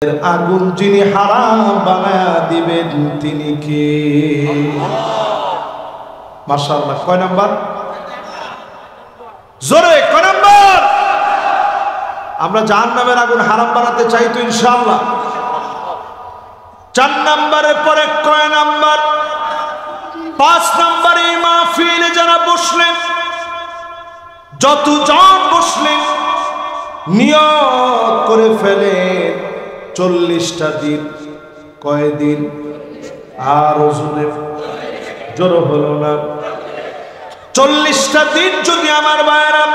আগুন যিনি হারাম বানায়া দিবেন তিনি কে? মাশাআল্লাহ। কয় নাম্বার? জোরে কয় নাম্বার? আমরা জাহান্নামের আগুন হারাম বানাতে চাই তো ইনশাআল্লাহ। 4 নাম্বারের পরে কয় নাম্বার? 5 নাম্বারে মাহফিলে যারা বসলেন, যতজন বসলেন, নিয়ত করে ফেলেন 40টা দিন। কয় দিন? আর জোরে হলো না। 40টা দিন যদি আমার ভাইরা,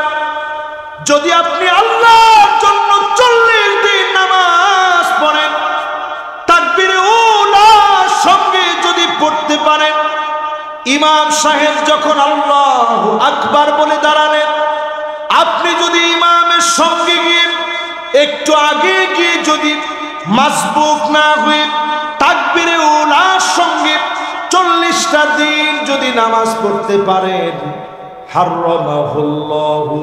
যদি আপনি আল্লাহর জন্য 40 দিন নামাজ পড়েন, তাকবীরে উলার সঙ্গে যদি পড়তে পারেন, ইমাম সাহেব যখন আল্লাহু আকবার বলে দাঁড়ালেন, আপনি যদি ইমামের সঙ্গে গিয়ে একটু আগে গিয়ে যদি মাসবুক না হয়ে তাকবীরে উলার সঙ্গে 40টা দিন যদি নামাজ পড়তে পারেন, হারামাহুল্লাহু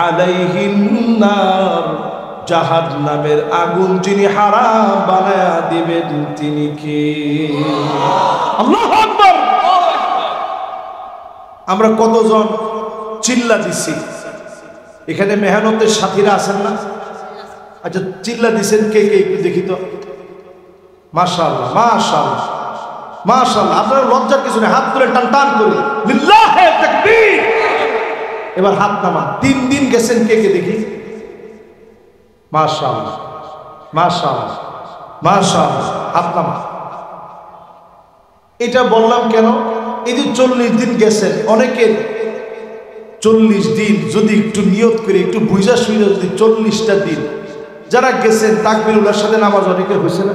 আলাইহিন নার, জাহান্নামের আগুন যিনি হারাম বানায়া দিবেন তিনি কে? আল্লাহু আকবার। আমরা কতজন চিল্লা দিছি? এখানে মেহনতের সাথীরা আছেন না? আচ্ছা, চিল্লা দিছেন কে কে একটু দেখি তো। মাশাআল্লাহ মাশাআল্লাহ মাশাআল্লাহ। আপনারা লজ্জার কিছু নেই, হাত তুলে টান টান করে লিল্লাহে তাকবীর। এবার হাত নামান। 3 দিন গেছেন কে কে দেখি। মাশাআল্লাহ মাশাআল্লাহ মাশাআল্লাহ। হাত নামান। এটা বললাম কেন? এই যে 40 দিন গেছেন, অনেকের 40 দিন যদি একটু নিয়ত করে একটু বুঝা শুনে যদি 40টা দিন যারা গেছেন তাকবীর উলার সাথে নামাজ অনেকের হয়েছে না?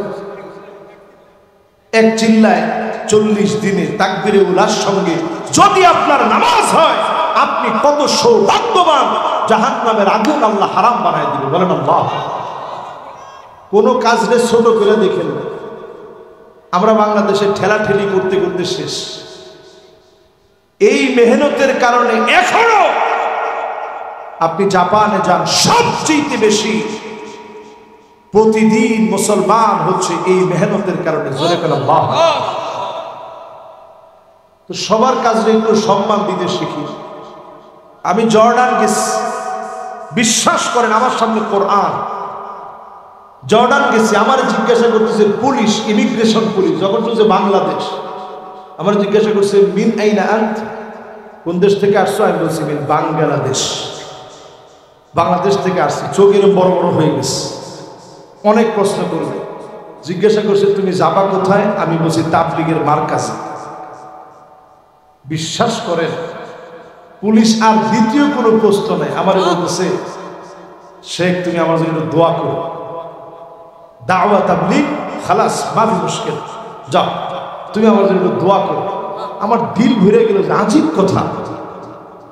এক চিল্লায় 40 দিনে তাকবীরে উলার সঙ্গে যদি আপনার নামাজ হয়, আপনি কত সৌভাগ্যবান। জাহান্নামের আগুন আল্লাহ হারাম বানায় দিবে। বলেন আল্লাহ। কোনো কাজরে ছোট করে দেখেন। আমরা বাংলাদেশে ঠেলাঠেলি করতে করতে শেষ। এই মেহনতের কারণে এখনো আপনি জাপানে যান, সবচেয়ে বেশি প্রতিদিন মুসলমান হচ্ছে এই মেহনতের কারণে। জোরে বলেন আল্লাহ। তো সবার কাজে একটু সম্মান দিতে শিখি। আমি জর্ডান গেছি, বিশ্বাস করেন আমার সামনে কোরআন। জর্ডান গেছি, আমার জিজ্ঞাসা করতেছে পুলিশ, ইমিগ্রেশন পুলিশ, যখন শুনছে বাংলাদেশ, আমার জিজ্ঞাসা করছে মিন আইনা আন্ত, কোন দেশ থেকে আসছো? আমি বলছি মিন বাংলাদেশ। বাংলাদেশ থেকে আসছি। চোখের বড় বড় হয়ে গেছে। অনেক প্রশ্ন করবে, জিজ্ঞাসা করছে তুমি যাবা কোথায়? আমি বলছি তাবলিগের মারকাজে। বিশ্বাস করেন পুলিশ আর দ্বিতীয় কোনো প্রশ্ন নাই। আমার বলতেছে শেখ তুমি আমার জন্য দোয়া করো, দাওয়া তাবলিগ খালাস মাফি মুশকিল, যাও তুমি আমার জন্য দোয়া করো। আমার দিল ভরে গেল। আজীব কথা,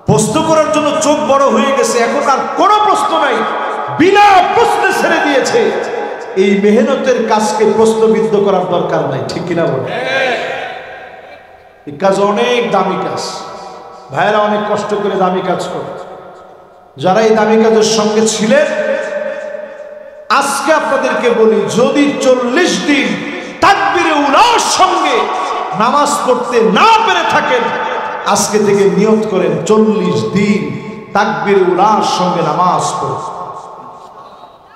প্রশ্ন করার জন্য চোখ বড় হয়ে গেছে, এখন আর কোনো প্রশ্ন নাই, বিনা প্রশ্নে ছেড়ে দিয়েছে। এই মেহনতের কাজকে প্রশ্নবিদ্ধ করার দরকার নাই, ঠিক কিনা বলে? এই কাজ অনেক দামি কাজ, ভাইয়েরা অনেক কষ্ট করে দামি কাজ করে। যারা এই দামি কাজের সঙ্গে ছিলেন, আজকে আপনাদেরকে বলি, যদি 40 দিন তাকবীরে উলার সঙ্গে নামাজ পড়তে না পেরে থাকেন, আজকে থেকে নিয়ত করেন 40 দিন তাকবীরে উলার সঙ্গে নামাজ পড়ুন।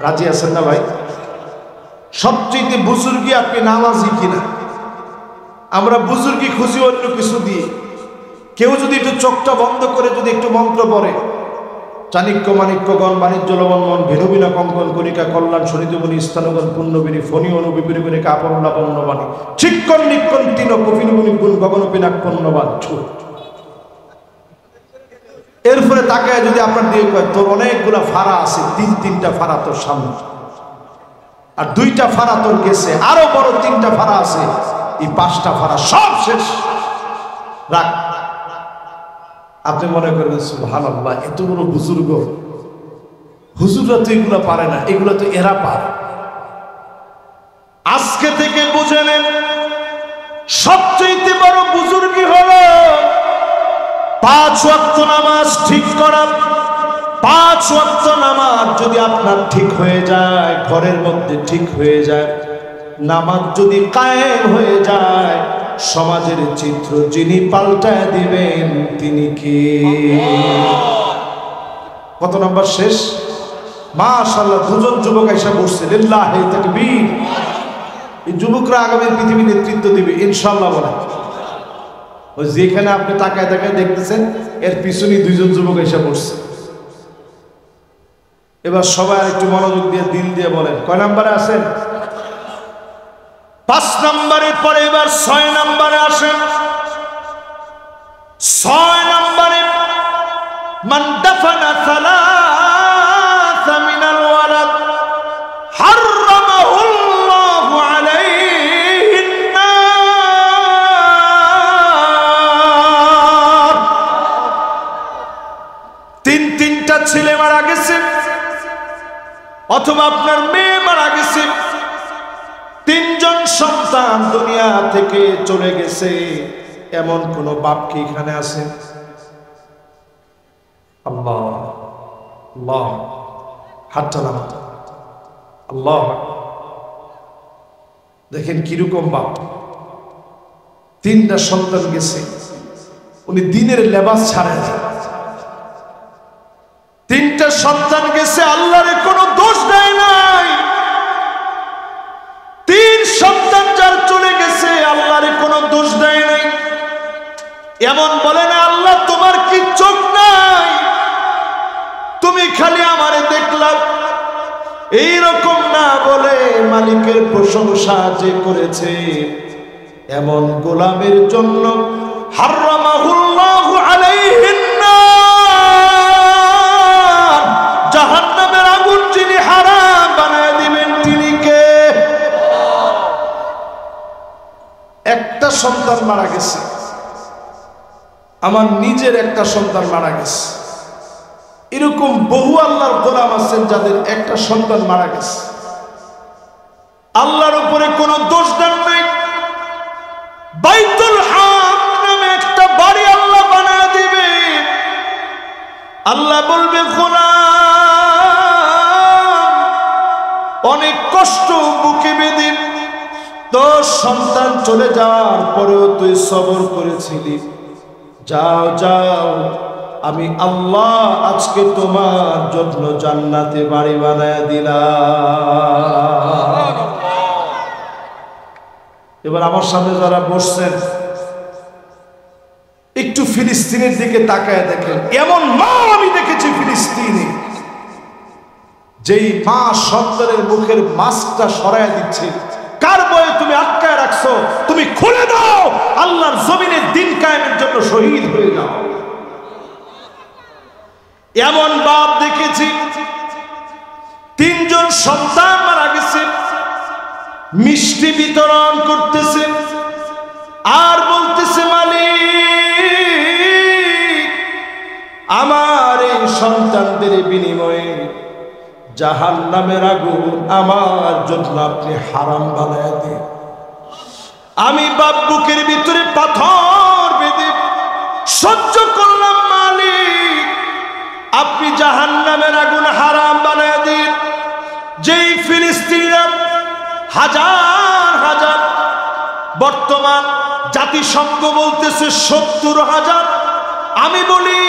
রাজি আছেন না ভাই? সবচেয়ে বুজুর্গি আপনি নামাজি কিনা? আমরা বুজুর্গি খুঁজি অন্য কিছু দিয়ে। কেউ যদি একটু চোখটা বন্ধ করে যদি একটু মন্ত্র পড়ে, চাণিক্য মাণিক্যগণ বাণিজ্য লবণমন ভেনুবিনা কঙ্কন কণিকা কল্যাণ শনিদেবনী স্থানগণ পুণ্যবিনী ফণি অনুবিপিনী কাপড়লা পণ্যবাণী চিক্কন নিক্কন তিন কপিনুগুনি গুণ গগনপিনাক পণ্যবান ছুট। এরপরে তাকায় যদি আপনার দিয়ে কয় তোর অনেকগুলা ফাড়া আছে, 3-3টা ফাড়া তোর সামনে, আর 2টা ফাড়া তোর গেছে, আরো বড় 3টা ফাড়া আছে, এই 5টা ফাড়া সব শেষ, রাখ। আপনি মনে করবেন সুবহানাল্লাহ, এত বড় বুজুর্গ, হুজুররা তো এগুলো পারে না, এগুলো তো এরা পারে। আজকে থেকে বুঝে নেন, সবচেয়ে বড় বুজুর্গি হলো 5 ওয়াক্ত নামাজ ঠিক করা। 5 ওয়াক্ত নামাজ যদি আপনার ঠিক হয়ে যায়, ঘরের মধ্যে ঠিক হয়ে যায়, নামাজ যদি কায়েম হয়ে যায়, সমাজের চিত্র যিনি পাল্টায় দিবেন তিনি কে? কত নাম্বার শেষ? মাশাআল্লাহ, দুজন যুবক এসে বসছে, লিল্লাহি তাকবীর। এই যুবকরা আগামী পৃথিবী নেতৃত্ব দিবে ইনশাআল্লাহ। বলে ওই যেখানে আপনি তাকায় তাকায় দেখতেছেন, এর পিছনে দুইজন যুবক এসে বসছে। এবার সবাই একটু মনোযোগ দিয়ে দিল দিয়ে বলেন, কয় নাম্বারে আছেন? 5 নম্বরের পরে এবার 6 নম্বরে আসেন। 6 নম্বরে মান দাফানা সালাসা মিনাল ওয়ালাদ হারামাহুল্লাহু আলাইহিন নার। তিনটা ছেলে মারা গেছে, অথবা আপনার মেয়ে মারা গেছে, 3 জন সন্তান দুনিয়া থেকে চলে গেছে, এমন কোন বাপ কি এখানে আছে? আল্লাহ আল্লাহ, হাতটা নামান। আল্লাহ, দেখেন কিরকম বাপ। 3টা সন্তান গেছে, উনি দিনের লেবাস ছাড়েন। 3টা সন্তান গেছে, আল্লাহর কোনো দোষ দেয় নাই। 3 সন্তান যার চলে গেছে, আল্লাহর কোনো দোষ দেয় নাই। এমন বলে না আল্লাহ তোমার কি চোখ নাই, তুমি খালি আমারে দেখলাম, এইরকম না বলে মালিকের প্রশংসা যে করেছে, এমন গোলামের জন্য হারামাহুল্লাহু আলাইহিন নার, জাহান্নামের আগুন যিনি হারাম বানায় দিবেন তিনি কে? একটা সন্তান মারা গেছে, আমার নিজের একটা সন্তান মারা গেছে। এরকম বহু আল্লাহর গোলাম আছেন যাদের একটা সন্তান মারা গেছে, আল্লাহর উপরে কোনো দোষ দেন নাই। বাইতুল হক নামে একটা বাড়ি আল্লাহ বানায় দিবে, আল্লাহ বলবে গোলাম অনেক কষ্ট বুকে বেঁধে তোর সন্তান চলে যাওয়ার পরেও তুই সবর করেছিলি, যাও যাও, আমি আল্লাহ আজকে তোমার জন্য জান্নাতে বাড়ি বানায় দিলাম। এবার আমার সামনে যারা বসছেন, একটু ফিলিস্তিনের দিকে তাকায় দেখেন। এমন মা আমি দেখেছি ফিলিস্তিনে, যেই মা সন্তানের মুখের মাস্কটা সরায় দিচ্ছে। কার বয়ে তুমি আটকায় রাখছো? তুমি খুলে দাও, আল্লাহর জমিনে দিন কায়েমের জন্য শহীদ হয়ে যাও। এমন বাপ দেখেছি, 3 জন সন্তান মারা গেছে, মিষ্টি বিতরণ করতেছে আর বলতেছে মালিক আমার এই সন্তানদের বিনিময়ে জাহান্নামের আগুন আমার জন্য আপনি হারাম বানায় দিন। আমি বাপ বুকের ভিতরে পাথর বেঁধে সহ্য করলাম, মালিক আপনি জাহান্নামের আগুন হারাম বানায় দিন। যেই ফিলিস্তিনিরা হাজার হাজার, বর্তমান জাতিসংঘ বলতেছে 70,000, আমি বলি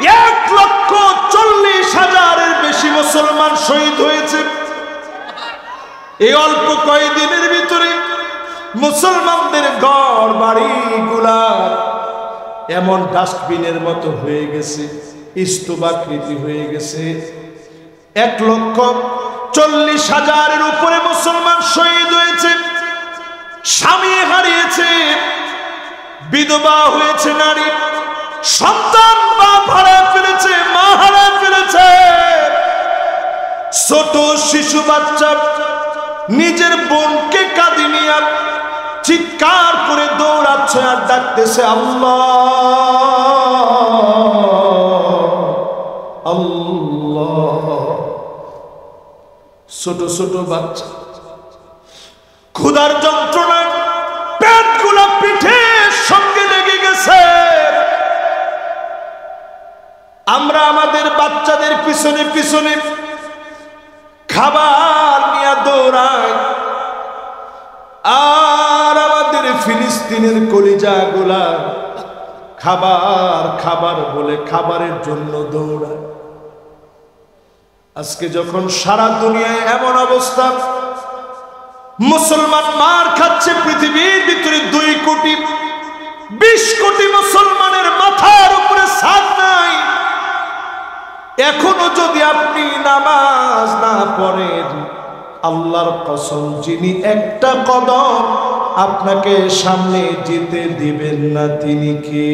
1,40,000-এর বেশি মুসলমান শহীদ হয়েছে। এই অল্প কয়েকদিনের ভিতরে মুসলমানদের ঘর বাড়িগুলা এমন ডাস্টবিনের মতো হয়ে গেছে, স্তূপাকৃতি হয়ে গেছে। 1,40,000-এর উপরে মুসলমান শহীদ হয়েছে, স্বামী হারিয়েছে, বিধবা হয়েছে নারী, সন্তান বাপ হারায় ফেলেছে, মা হারায় ফেলেছে। ছোট শিশু বাচ্চা নিজের বোনকে কাঁধে নিয়ে চিৎকার করে দৌড়াচ্ছে আর ডাকতেছে আল্লাহ আল্লাহ। ছোট ছোট বাচ্চা ক্ষুধার যন্ত্রণায় পেটগুলো পিঠের সঙ্গে লেগে গেছে। আমরা আমাদের বাচ্চাদের পিছনে পিছনে খাবার নিয়ে দৌড়ায়, আর আমাদের ফিলিস্তিনের কলিজাগুলা খাবার খাবার বলে খাবারের জন্য দৌড়ায়। আজকে যখন সারা দুনিয়ায় এমন অবস্থা, মুসলমান মার খাচ্ছে, পৃথিবীর ভিতরে 2,20 কোটি মুসলমানের মাথার উপরে ছাদ নাই। এখনো যদি আপনি নামাজ না পড়েন, আল্লাহর কসম, যিনি একটা কদম আপনাকে সামনে যেতে দিবেন না তিনি কে?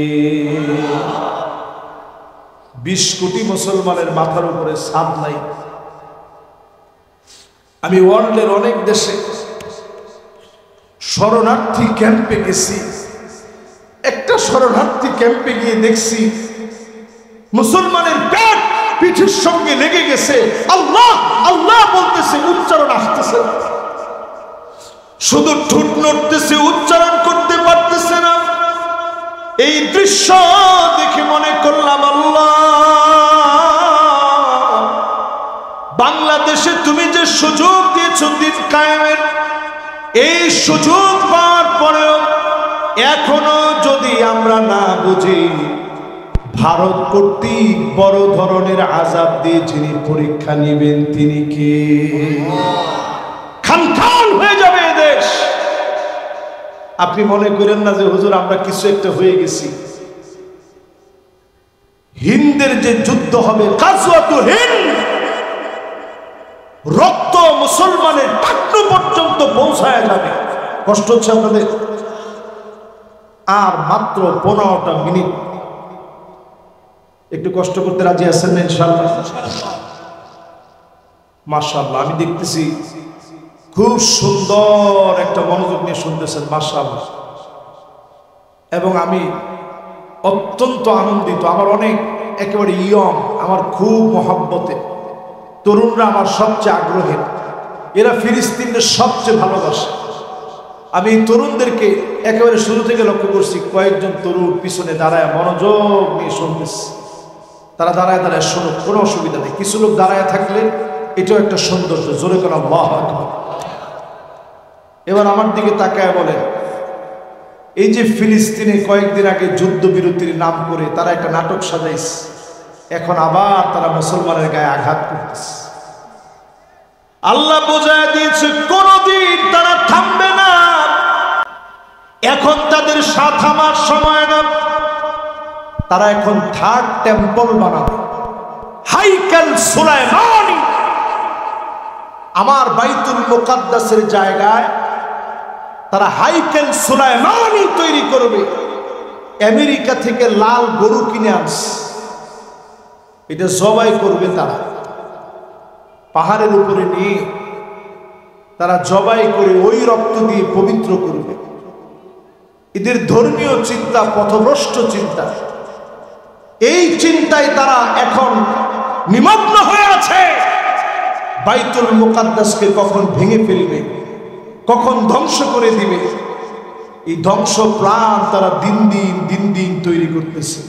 20 কোটি মুসলমানের মাথার উপরে ছাদ নাই। আমি ওয়ার্ল্ডের অনেক দেশে শরণার্থী ক্যাম্পে গেছি। একটা শরণার্থী ক্যাম্পে গিয়ে দেখছি মুসলমানের পেট পিঠের সঙ্গে লেগে গেছে, আল্লাহ আল্লাহ বলতেছে, উচ্চারণ আসতেছে, শুধু ঠোঁট নড়তেছে, উচ্চারণ করতে পারতেছে না। এই দৃশ্য দেখে মনে করলাম, আল্লাহ, বাংলাদেশে তুমি যে সুযোগ দিয়েছো দিন কায়েমের, এই সুযোগ পাওয়ার পরেও এখনো যদি আমরা না বুঝি, ভারত কর্তৃক বড় ধরনের আযাব দিয়ে যিনি পরীক্ষা নেবেন তিনি কে? খান খান হয়ে যাবে দেশ। আপনি মনে করেন না যে হুজুর আমরা কিছু একটা হয়ে গেছি। হিন্দের যে যুদ্ধ হবে, গাজওয়াতু হিন্দ, রক্ত মুসলমানের টাকনু পর্যন্ত পৌঁছায় যাবে। কষ্ট হচ্ছে আপনাদের? আর মাত্র 15টা মিনিট, একটু কষ্ট করতে রাজি আছেন না ইনশাআল্লাহ? মাশাআল্লাহ, আমি দেখতেছি খুব সুন্দর একটা মনোযোগ নিয়ে শুনতেছেন, মাশাআল্লাহ। এবং আমি অত্যন্ত আনন্দিত। আমার অনেক একেবারে ইয়ং, আমার খুব মহব্বতে তরুণরা আমার সবচেয়ে আগ্রহের, এরা ফিলিস্তিনের সবচেয়ে ভালোবাসে। আমি এই তরুণদেরকে একেবারে শুরু থেকে লক্ষ্য করছি, কয়েকজন তরুণ পিছনে দাঁড়ায় মনোযোগ নিয়ে শুনতেছে। তারা দাঁড়ায় দাঁড়ায় শুনুক, কোনো অসুবিধা নেই। কিছু লোক দাঁড়ায় থাকলে এটাও একটা সৌন্দর্য। জোরে করে আল্লাহু আকবার। এবার আমার দিকে তাকায় বলেন, এই যে ফিলিস্তিনে কয়েকদিন আগে যুদ্ধবিরতির নাম করে তারা একটা নাটক সাজাইছে, এখন আবার তারা মুসলমানের গায়ে আঘাত করতেছে। আল্লাহ বোঝায় দিয়েছে কোনদিন তারা থামবে না। এখন তাদের সাথ আমার সময় না। তারা এখন থার্ড টেম্পল বানাবে, হাইকেল সুলাইমানি। আমার বাইতুল মুকাদ্দাসের জায়গায় তারা হাইকেল সুলাইমানি তৈরি করবে। আমেরিকা থেকে লাল গরু কিনে আনছে, এটা জবাই করবে তারা, পাহাড়ের উপরে নিয়ে তারা জবাই করে ওই রক্ত দিয়ে পবিত্র করবে। এদের ধর্মীয় চিন্তা পথভ্রষ্ট চিন্তা। এই চিন্তায় তারা এখন নিমগ্ন হয়ে আছে। বাইতুল মুকাদ্দাসকে কখন ভেঙে ফেলবে, কখন ধ্বংস করে দিবে, এই ধ্বংস প্ল্যান তারা দিন দিন তৈরি করতেছে।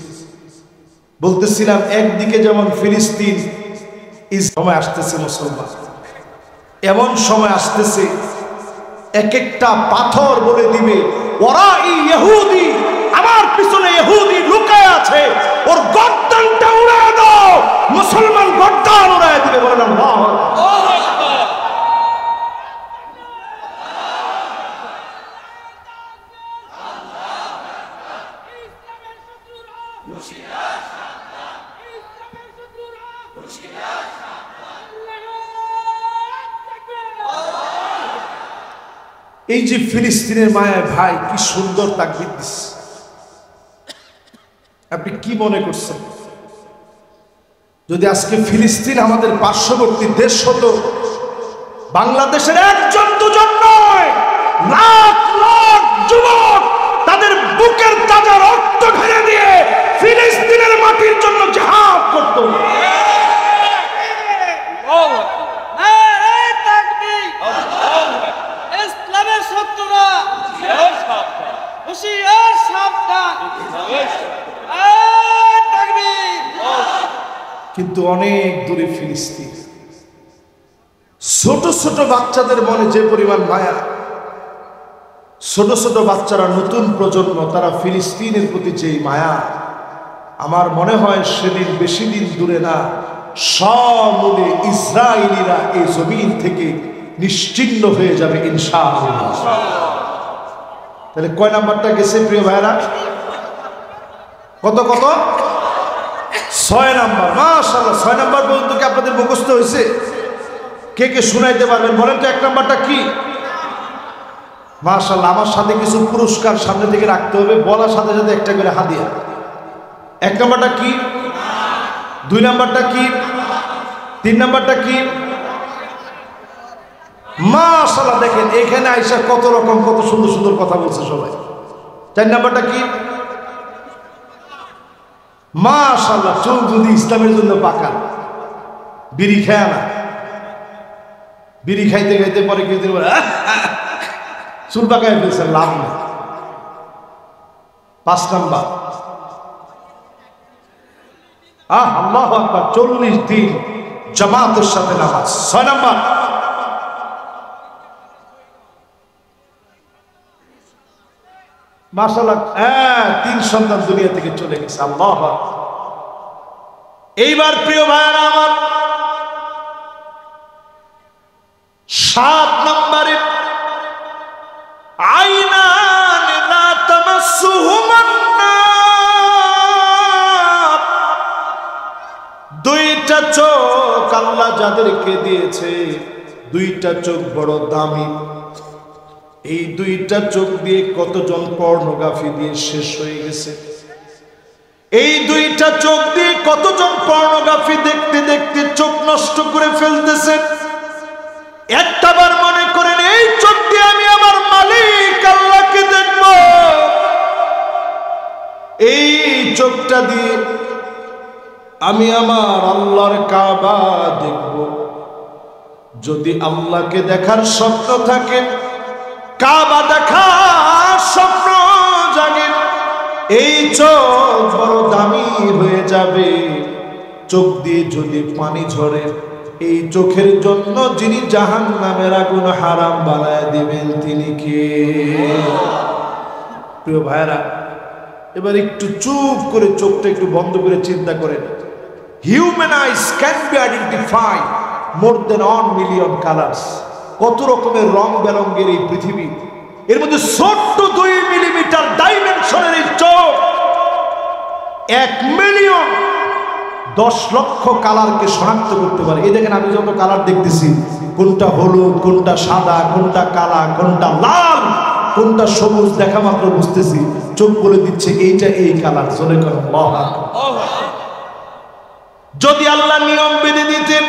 বলতেছিলাম, একদিকে যেমন ফিলিস্তিন, এই সময় আসতেছে মুসলমান, এমন সময় আসতেছে এক একটা পাথর বলে দিবে, ওরা এই ইহুদি, আমার পিছনে ইহুদি লুকায় আছে, ওর গর্দানটা উড়ায় দাও। মুসলমান গর্দান উড়ায় দিবে। বলেন আল্লাহু আকবার। এই যে ফিলিস্তিনের মায়ের ভাই কি সুন্দর তাকবীর দিচ্ছে, আপনি কি মনে করছেন যদি আজকে ফিলিস্তিন আমাদের পার্শ্ববর্তী দেশ হতো, বাংলাদেশের একজন দুজন নয়, লাখ লাখ যুবক তাদের বুকের তাজা রক্ত ঢেলে দিয়ে ফিলিস্তিনের মাটির জন্য জিহাদ করত। ইসলামের শত্রুরা হুঁশিয়ার, সাবধান। কিন্তু অনেক দূরে ফিলিস্তিন। ছোট ছোট বাচ্চাদের মনে যে পরিমাণ মায়া, ছোট ছোট বাচ্চারা, নতুন প্রজন্ম, তারা ফিলিস্তিনের প্রতি যে মায়া, আমার মনে হয় সেদিন বেশি দিন দূরে না, সমূলে ইসরায়েলিরা এই জমিন থেকে নিশ্চিহ্ন হয়ে যাবে ইনশাআল্লাহ। তাহলে কয় নাম্বারটা গেছে প্রিয় ভাইরা? কত কত? 6 নাম্বার। মাশাআল্লাহ, 6 নাম্বার পর্যন্ত কি আপনাদের মুখস্থ হয়েছে? কে কে শুনাইতে পারবেন বলেন তো 1 নাম্বারটা কি? মাশাআল্লাহ, আমার সাথে কিছু পুরস্কার সামনে থেকে রাখতে হবে, বলার সাথে সাথে একটা করে হাদিয়া। 1 নাম্বারটা কি? 2 নাম্বারটা কি? 3 নাম্বারটা কি? মাশাআল্লাহ, দেখেন এখানে আইসা কত রকম কত সুন্দর সুন্দর কথা বলছে সবাই। 4 নাম্বারটা কি? মাশাআল্লাহ, চুল যদি ইসলামের জন্য পাকা, বিড়ি খায় না, বিড়ি খাইতে খাইতে পরে কেউ দিন চুল পাকায় ফেলছে, লাভ নেই। 5 নাম্বার, আল্লাহু আকবার, 40 দিন জামাতের সাথে নামাজ। 6 নাম্বার, মাশাআল্লাহ, 3 সন্তান দুনিয়া থেকে চলে গেছে। আল্লাহু আকবার। এইবার প্রিয় ভাইরা আমার, 7 নম্বরে আইনান লা তামাসসুহুমান নার, 2টা চোখ আল্লাহ যাদেরকে দিয়েছে, 2টা চোখ বড় দামি। এই 2টা চোখ দিয়ে কতজন পর্নোগ্রাফি দিয়ে শেষ হয়ে গেছে। এই 2টা চোখ দিয়ে কতজন পর্নোগ্রাফি দেখতে দেখতে চোখ নষ্ট করে ফেলতেছে। একটাবার মনে করেন এই চোখ দিয়ে আমি আমার মালিক আল্লাহকে দেখব, এই চোখটা দিয়ে আমি আমার আল্লাহর কাবা দেখব। যদি আল্লাহকে দেখার স্বপ্ন থাকে, কাবা দেখার স্বপ্ন জাগে, এই চোখ বড় দামি হয়ে যাবে। চোখ দিয়ে যদি পানি ঝরে, এই চোখের জন্য যিনি জাহান্নামের আগুন হারাম বানায় দিবেন তিনি কে? প্রিয় ভাইরা, এবার একটু চুপ করে চোখটা একটু বন্ধ করে চিন্তা করেন। Human eyes can be identify more than 1 million colours. কত রকমের রং বেরঙ্গের এই পৃথিবী, এর মধ্যে ছোট্ট 2 মিলিমিটার ডাইমেনশনের এই চোখ 1 মিলিয়ন 10 লক্ষ কালারকে শনাক্ত করতে পারে। এই দেখেন, আমি যত কালার দেখতেছি, কোনটা হলুদ, কোনটা সাদা, কোনটা কালা, কোনটা লাল, কোনটা সবুজ, দেখা মাত্র বুঝতেছি। চোখ বলে দিচ্ছে এইটা এই কালার। চলে কর যদি আল্লাহ নিয়ম বেঁধে দিতেন,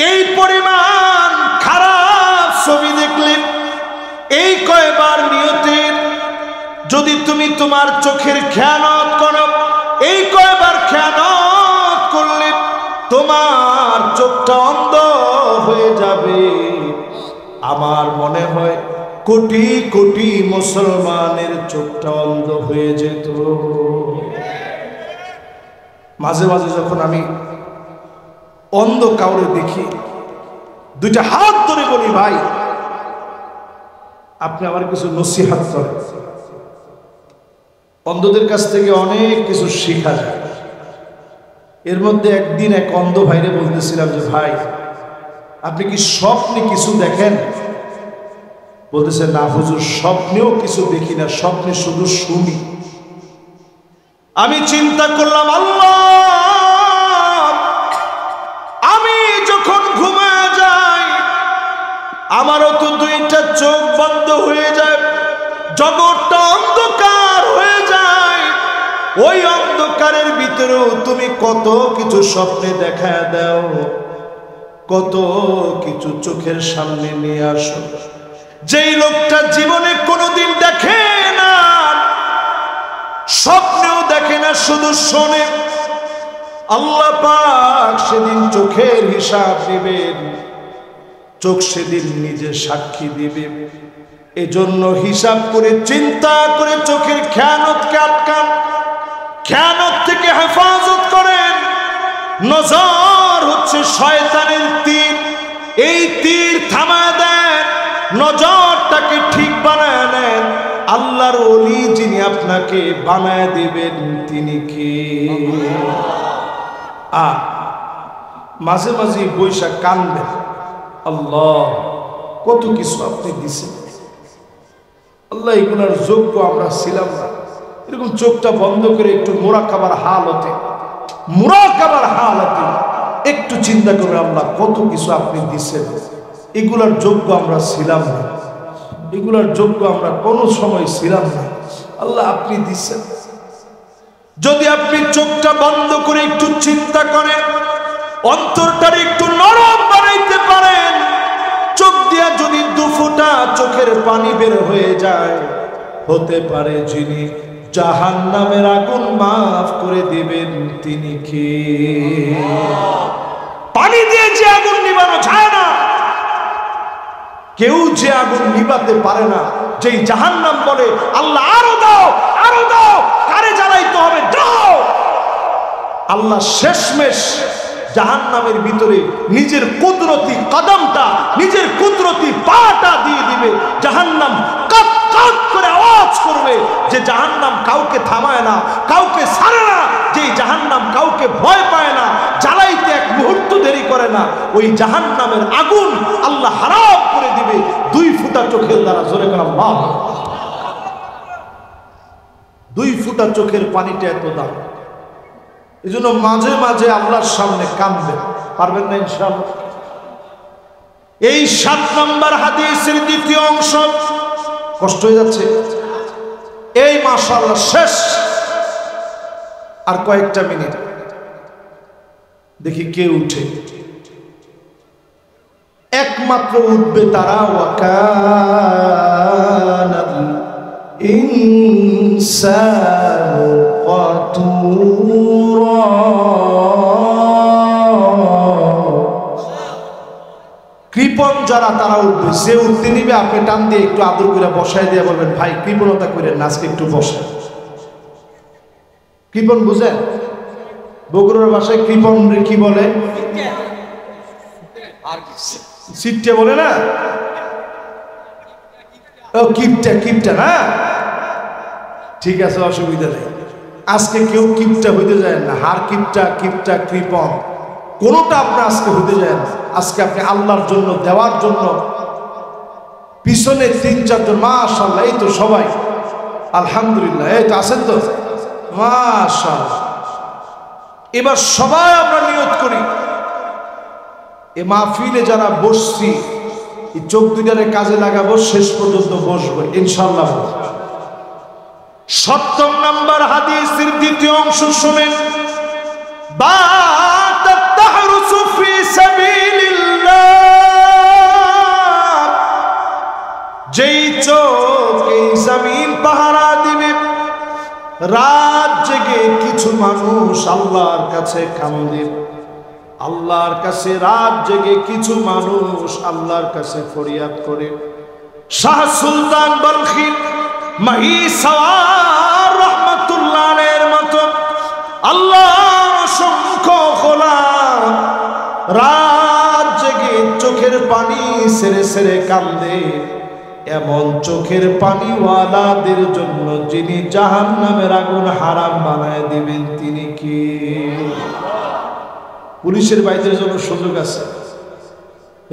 এই পরিমাণ খারাপ ছবি দেখলে, এই কয়বার নিয়তের যদি তুমি তোমার চোখের খেয়ানত করো, এই কয়বার খেয়ানত করলে তোমার চোখটা অন্ধ হয়ে যাবে। আমার মনে হয় কোটি কোটি মুসলমানের চোখটা অন্ধ হয়ে যেত। মাঝে মাঝে যখন আমি অন্ধ কাউরে দেখি, 2টা হাত ধরে বলি, ভাই আপনি আমার কিছু নসিহত করেন। অন্ধদের কাছ থেকে অনেক কিছু শেখা যায়। এর মধ্যে একদিন এক অন্ধ ভাইরে বলতেছিলাম যে, ভাই আপনি কি স্বপ্নে কিছু দেখেন? বলতেছে, না হুজুর, স্বপ্নেও কিছু দেখি না, স্বপ্নে শুধু শুনি। আমি চিন্তা করলাম, আল্লাহ, আমি যখন ঘুমায় যাই আমারও তো 2টা চোখ বন্ধ হয়ে যায়, জগৎটা অন্ধকার হয়ে যায়। ওই অন্ধকারের ভিতরেও তুমি কত কিছু স্বপ্নে দেখা দাও, কত কিছু চোখের সামনে নিয়ে আসো। যেই লোকটা জীবনে কোনোদিন দেখে না, স্বপ্নেও দেখে না, শুধু শোনে, আল্লাহ পাক সেদিন চোখের হিসাব নেবেন। চোখ সেদিন নিজে সাক্ষী দিবে। এজন্য হিসাব করে চিন্তা করে চোখের খেয়ানতকে আটকান, খেয়ানত থেকে হেফাজত করেন। নজর হচ্ছে শয়তানের তীর, এই তীর থামায় দেন, নজরটাকে ঠিক বানায় নেন। আল্লাহর ওলি যিনি আপনাকে বানায় দিবেন তিনি কে? আর মাঝে মাঝে বৈশাখ কানবেন, আল্লাহ কত কিছু আপনি দিছেন, আল্লাহ এগুলোর যোগ্য আমরা ছিলাম না। এরকম চোখটা বন্ধ করে একটু মুরাকাবার হালতে একটু চিন্তা করে, আল্লাহ কত কিছু আপনি দিছেন, এগুলার যোগ্য আমরা ছিলাম না, এগুলার যোগ্য আমরা কোনো সময় ছিলাম না, আল্লাহ আপনি দিছেন। যদি আপনি চোখটা বন্ধ করে একটু চিন্তা করেন, অন্তরটার একটু নরম বানাইতে পারেন, চোখ দিয়া যদি দুফোঁটা চোখের পানি বের হয়ে যায়, হতে পারে যিনি জাহান্নামের আগুন মাফ করে দিবেন তিনি কে? পানি দিয়ে যে আগুন নিবানো যায় না, কেউ যে আগুন নিবাতে পারে না, যেই জাহান্নাম বলে আল্লাহ আরো দাও, আরো দাও, কারে জ্বালাইতে হবে দাও, আল্লাহ শেষমেশ জাহান্নামের ভিতরে নিজের কুদরতি কদমটা, নিজের কুদরতি পাটা দিয়ে দিবে। জাহান্নাম কাক কাক করে আওয়াজ করবে যে জাহান্নাম কাউকে থামায় না, কাউকে ছাড়ে না, যে জাহান্নাম কাউকে ভয় পায় না, জ্বালাইতে এক মুহূর্ত দেরি করে না। ওই জাহান্নামের আগুন আল্লাহ হারাম করে দিবে 2 ফোঁটা চোখের দ্বারা। জোরে করে আল্লাহ। 2 ফোঁটা চোখের পানিটা এত দাম। এই জন্য মাঝে মাঝে আল্লাহর সামনে কাঁদবেন, পারবেন না ইনশাআল্লাহ। এই 7 নম্বর হাদিসের দ্বিতীয় অংশ, কষ্ট হয়ে যাচ্ছে এই মাশাআল্লাহ শেষ, আর কয়েকটা মিনিট দেখি কে উঠে। একমাত্র উঠবে তারা ওয়াকানাল ইনসানু কাতুরা। কৃপণ যারা তারা উঠবে, সে উঠতে নিবে, আপনি টান দিয়ে একটু আদর করে বসায় দিয়ে বলবেন ভাই কৃপণতা করেন না, আজকে একটু বসেন। কৃপণ বুঝেন? বগুড়ার ভাষায় কৃপণ কি বলে? সিটটা বলে না, ও কিপটা, কিপটা না, ঠিক আছে অসুবিধা নেই। আজকে কেউ কিপটা হইতে যায় না, হার কিপটা, কিপটা, কৃপণ কোনটা আপনি আজকে হইতে যায় না। আজকে আপনি আল্লাহর জন্য দেওয়ার জন্য পিছনে 3-4 জন, মাশাআল্লাহ, এই তো সবাই আলহামদুলিল্লাহ, এই তো আছেন তো মাশাআল্লাহ। এবার সবাই আমরা নিয়ত করি, এ মাহফিলে যারা বসছি এই চোখ দুইটারে কাজে লাগাবো, শেষ পর্যন্ত বসবো ইনশাআল্লাহ। 7 নম্বর হাদিসের দ্বিতীয় অংশ শুনেন। যেই চোখ এই জমিন পাহারা দিবে, রাত জেগে কিছু মানুষ আল্লাহর কাছে কান্দে, আল্লাহর কাছে রাত জেগে কিছু মানুষ আল্লাহর কাছে ফরিয়াদ করে। শাহ সুলতান বলখি মহিসাওয়ার রহমাতুল্লাহ আলাইহির মতো আল্লাহর অসংখ্য গোলাম রাত জেগে চোখের পানি সেরে সেরে কান্দে। এমন চোখের পানিওয়ালাদের জন্য যিনি জাহান্নামের আগুন হারাম বানায় দিবেন তিনি কি? পুলিশের ভাইদের জন্য সুযোগ আছে,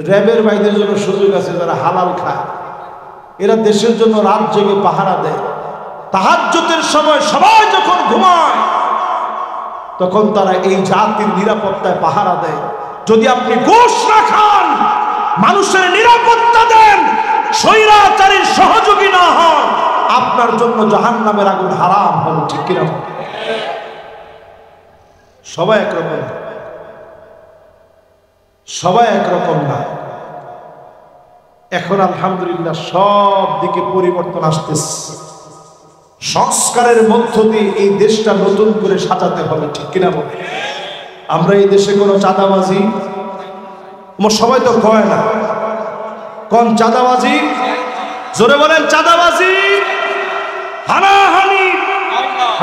র্যাবের ভাইদের জন্য সুযোগ আছে, যারা হালাল খায়, এরা দেশের জন্য রাত জেগে পাহারা দেয়। তাহাজ্জুদের সময় সবাই যখন ঘুমায় তখন তারা এই জাতির নিরাপত্তায় পাহারা দেয়। যদি আপনি ঘুষ না খান, মানুষের নিরাপত্তা দেন, স্বৈরাচারীর সহযোগী না হন, আপনার জন্য জাহান্নামের আগুন হারাম হবে। ঠিক কিনা? সবাই একরকম, সবাই একরকম না। এখন আলহামদুলিল্লাহ সব দিকে পরিবর্তন আসতেছে। সংস্কারের মধ্য দিয়ে এই দেশটা নতুন করে সাজাতে হবে। ঠিক কিনা বলে? আমরা এই দেশে কোনো চাঁদাবাজি, সবাই তো কয় না, কোন চাঁদাবাজি, জোরে বলেন চাঁদাবাজি, হানাহানি,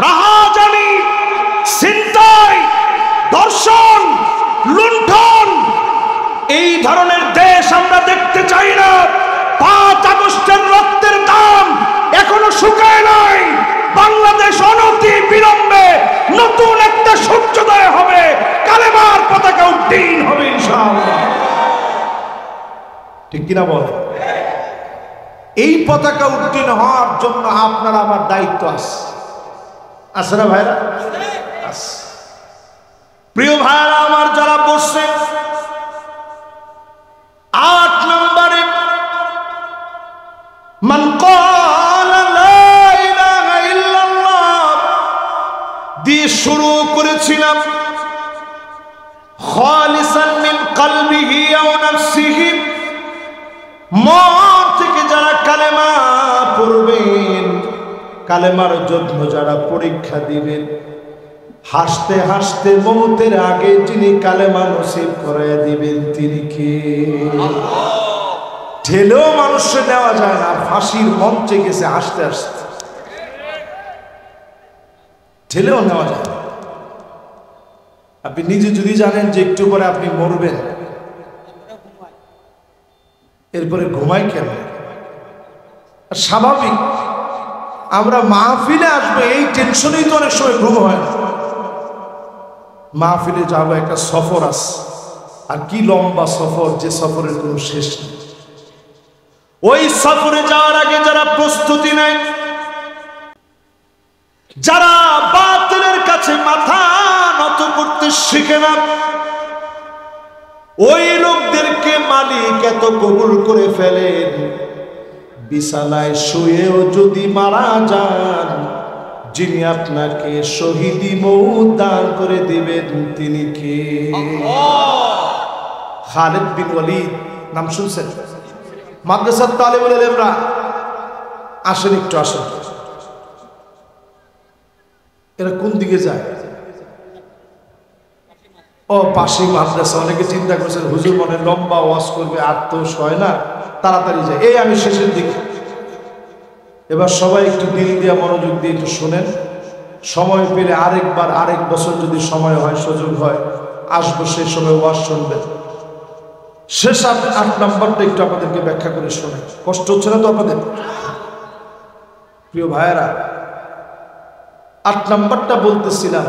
রাহাজানি, ছিনতাই, ধর্ষণ, লুণ্ঠন, এই ধরনের দেশ আমরা দেখতে চাই না। 5 আগস্টের রক্তের দাম এখনো শুকায় নাই। বাংলাদেশ অনতি বিলম্বে নতুন একটা সূর্যোদয় হবে, কালেমার পতাকা উড্ডীন হবে ইনশাআল্লাহ। ঠিক কিনা বলে? এই পতাকা উড্ডীন হওয়ার জন্য আপনার আমার দায়িত্ব আছে না ভাইরা? প্রিয় ভাইরা আমার যারা বসছে, 8 নম্বরে মান ক্বালা লা ইলাহা ইল্লাল্লাহ দিয়ে শুরু করেছিলাম। খালিসান মিন কলবিহি আও নাফসিহি, মন থেকে যারা কালেমা পড়বেন, কালেমার জন্য যারা পরীক্ষা দিবেন, হাসতে হাসতে মৌতের আগে যিনি কালেমা নসিব করাইয়া দিবেন তিনি কে? ঠেলেও মানুষকে নেওয়া যায় না। ফাঁসির মঞ্চে গেছে হাসতে হাসতে, ঠেলেও নেওয়া যায় না। আপনি নিজে যদি জানেন যে একটু পরে আপনি মরবেন, এরপরে ঘুমাই কেন? স্বাভাবিক, আমরা মাহফিলে আসবো এই টেনশনেই তো অনেক সময় ঘুম হয় না। মাহফিলে যাবো, একটা সফর আছে, আর কি লম্বা সফর, যে সফরের কোনো শেষ নেই। ওই সফরে যাওয়ার আগে যারা প্রস্তুতি নেয়, যারা বাতিলের কাছে মাথা নত করতে শিখে না, ওই লোকদেরকে মালিক এত কবুল করে ফেলেন, বিছানায় শুয়েও যদি মারা যান, যিনি আপনাকে শহীদি মওত দান করে দিবেন তিনি কে? খালিদ বিন ওয়ালিদ নাম শুনছেন? মাদ্রাসার তালিবুল ইলমরা আসেন, একটু আসেন। এরা কোন দিকে যায়? ও পাশে মাদ্রাসা। অনেকে চিন্তা করছেন হুজুর মনে লম্বা ওয়াজ করবে, আর তো হয় না, তাড়াতাড়ি যায়। এই আমি শেষের দিকে। এবার সবাই একটু দিল দিয়া মনোযোগ দিয়ে একটু শোনেন। সময় পেলে আরেকবার, আরেক বছর যদি সময় হয়, সুযোগ হয়, আসবো, সেই সময় ওয়াজ শুনবেন। শেষ 8 নম্বরটা একটু আপনাদেরকে ব্যাখ্যা করে শোনেন। কষ্ট হচ্ছে না তো আপনাদের? প্রিয় ভাইয়েরা, 8 নম্বরটা বলতেছিলাম,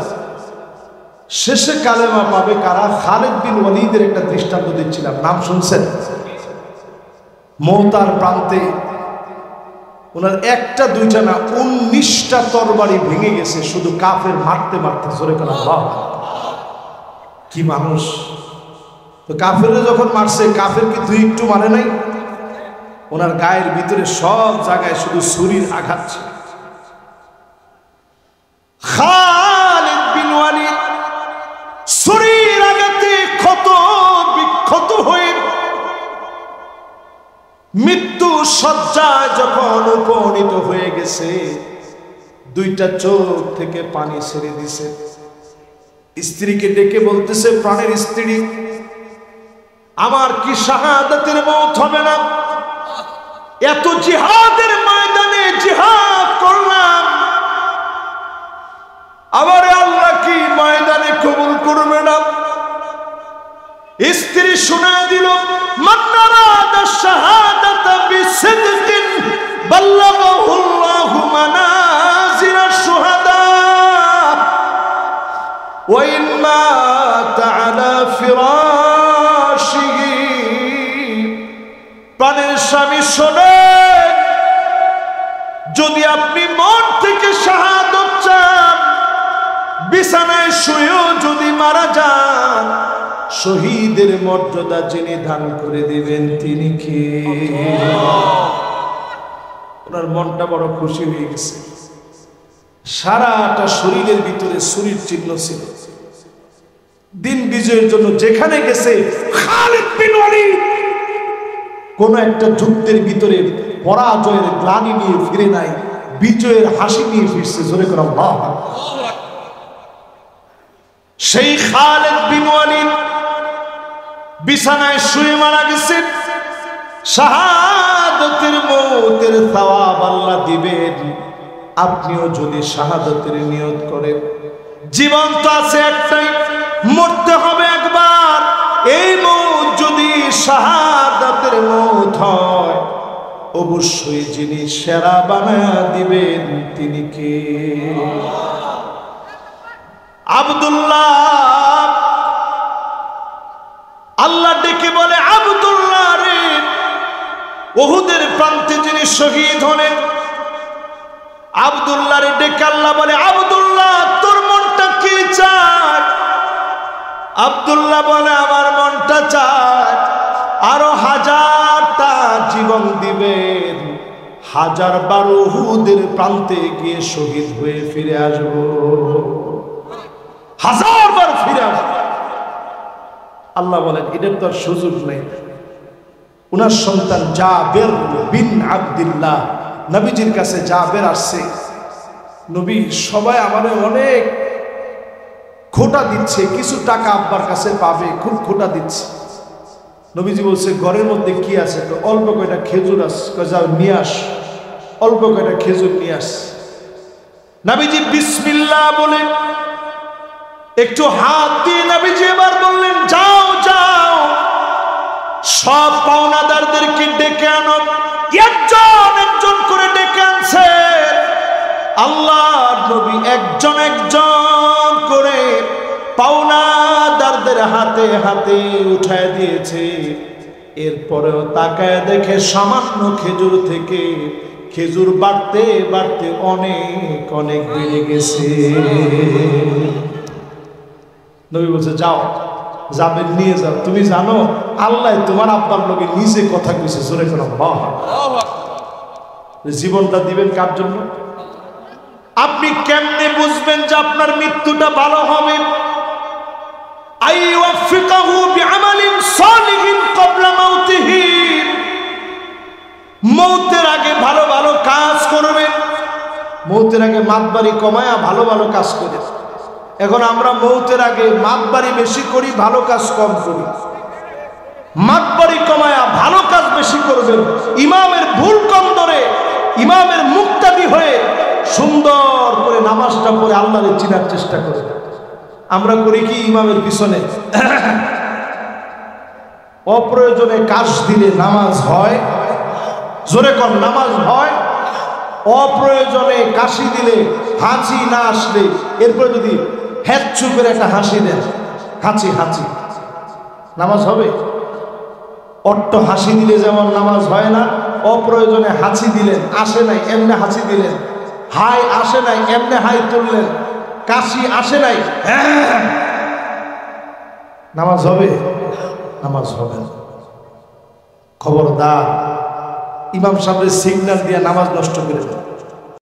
শেষে কালেমা পাবে কারা? খালিদ বিন ওয়ালিদের একটা দৃষ্টান্ত দিচ্ছিলাম, নাম শুনছেন? মওতার প্রান্তে ওনার একটা দুইটা না 19টা তরবারি ভেঙে গেছে, শুধু কাফের মারতে মারতে। জোরে করে আল্লাহ! কি মানুষ! তো কাফেররা যখন মারছে, কাফের কি দুই একটু মানে নাই? ওনার গায়ের ভিতরে সব জায়গায় শুধু ছুরির আঘাত ছিল। খালিদ বিন ওয়ালিদ ছুরির আঘাতে ক্ষত বিক্ষত হয়ে মৃত্যু শয্যায় যখন উপনীত হয়ে গেছে, 2টা চোখ থেকে পানি ছেড়ে দিছে। স্ত্রীকে ডেকে বলতেছে, প্রাণের স্ত্রী, আমার কি শাহাদাতের মওত হবে না? এত জিহাদের ময়দানে জিহাদ করলাম, আবার আল্লাহ কি ময়দানে কবুল করবে না? স্ত্রী শোনায় দিল, মান আরাদা শাহাদাতা বিসিদকিন বাল্লাগাহুল্লাহু মানাজিলাশ শুহাদা ওয়া ইন মাতা আলা ফিরাশিহি। প্রাণের স্বামী শোনেন, যদি আপনি মন থেকে শাহাদত চান, বিছানায় শুয়েও যদি মারা যান, শহীদের মর্যাদা যিনি দান করে দিবেন তিনি কে? ওনার মনটা বড় খুশি হয়ে গেছে। সারাটা শরীরের ভিতরে ছুরির চিহ্ন ছিল। দিন বিজয়ের জন্য যেখানে গেছে, খালিদ বিন ওয়ালিদ কোন একটা যুদ্ধের ভিতরে পরাজয়ের গ্লানি নিয়ে ফিরে নাই, বিজয়ের হাসি নিয়ে ফিরছে। জোরে করে আল্লাহ! সেই খালিদ বিন ওয়ালিদ বিছানায় শুয়ে মারা গেছে। শাহাদাতের মওতের সওয়াব আল্লাহ দিবেন, আপনিও যদি শাহাদাতের নিয়ত করেন। জীবন তো আছে একটাই, মরতে হবে একবার। এই মৌত যদি শাহাদাতের মৌত হয়, অবশ্যই যিনি সেরা বানায়া দিবেন তিনি কে? আব্দুল্লাহ। আল্লাহ ডেকে বলে, আব্দুল্লাহ রে, উহুদের প্রান্তে যিনি শহীদ হলেন, আব্দুল্লাহ রে ডেকে আল্লাহ বলে, আব্দুল্লাহ তোর মনটা কি চায়? আব্দুল্লাহ বলে, আমার মনটা চায় আরো 1000টা জীবন দিবেন, 1000 বার উহুদের প্রান্তে গিয়ে শহীদ হয়ে ফিরে আসব, 1000 বার ফিরে আসব। আল্লাহ বলেন, এটার তো আর সুযোগ নেই। উনার সন্তান জাবের বিন আব্দুল্লাহ নবীজির কাছে জাবের আসছে, নবী সবাই আমারে অনেক খোটা দিচ্ছে, কিছু টাকা আব্বার কাছে পাবে, খুব খোটা দিচ্ছে। নবীজি বলছে, ঘরের মধ্যে কি আছে? তো অল্প কয়টা খেজুর আছে, যাও নিয়ে আস, অল্প কয়টা খেজুর নিয়ে আস। নবীজি বিসমিল্লাহ বলে একটু হাত দিয়ে নবীজি এবার বললেন, যাও যাও সব পাওনাদারদেরকে ডেকে আনো। একজন একজন করে ডেকে আনছে। আল্লাহ নবী একজন একজন করে পাওনাদারদের হাতে হাতে উঠায় দিয়েছে। এরপরেও তাকায় দেখে সামান্য খেজুর থেকে খেজুর বাড়তে বাড়তে অনেক অনেক বেড়ে গেছে। নবী বলছে, যাও যাবেন নিয়ে যাও। তুমি জানো আল্লাহ তোমার আব্বার লোকে নিজে কথা কইছে, জোরে করে বাহ। জীবনটা দিবেন কার জন্য? আপনি কেমনে বুঝবেন যে আপনার মৃত্যুটা ভালো হবে? আইওয়াফিকাহু বিআমালিন সালিহিন ক্বাবলা মাউতিহি, মৌতের আগে ভালো ভালো কাজ করবেন। মৌতের আগে মাতবাড়ি কমায়া ভালো ভালো কাজ করে। এখন আমরা মৌতের আগে মাতবাড়ি বেশি করি, ভালো কাজ কম করি। মাতবাড়ি কমায়া ভালো কাজ বেশি করবেন, ইমামের ভুল কম ধরে ইমামের মুক্তাদি হয়ে সুন্দর করে নামাজটা পড়ে আল্লাহরে চিনার চেষ্টা করে। আমরা করি কি ইমামের পিছনে অপ্রয়োজনে কাশ দিলে নামাজ হয়? জোরে কর, নামাজ হয়? অপ্রয়োজনে কাশি দিলে, হাঁচি না আসলে, এরপরে যদি হ্যাচু করে একটা হাসি দেন, হাঁচি হাঁচি, নামাজ হবে? অট্ট হাসি দিলে যেমন নামাজ হয় না, অপ্রয়োজনে হাঁচি দিলেন, আসে নাই এমনি হাঁচি দিলেন, হাই আসে নাই এমনি হাই তুললেন, কাশি আসে নাই, নামাজ হবে? নামাজ হবে না। খবরদার, ইমাম সাহেবের সিগন্যাল দিয়ে নামাজ নষ্ট করে দেন।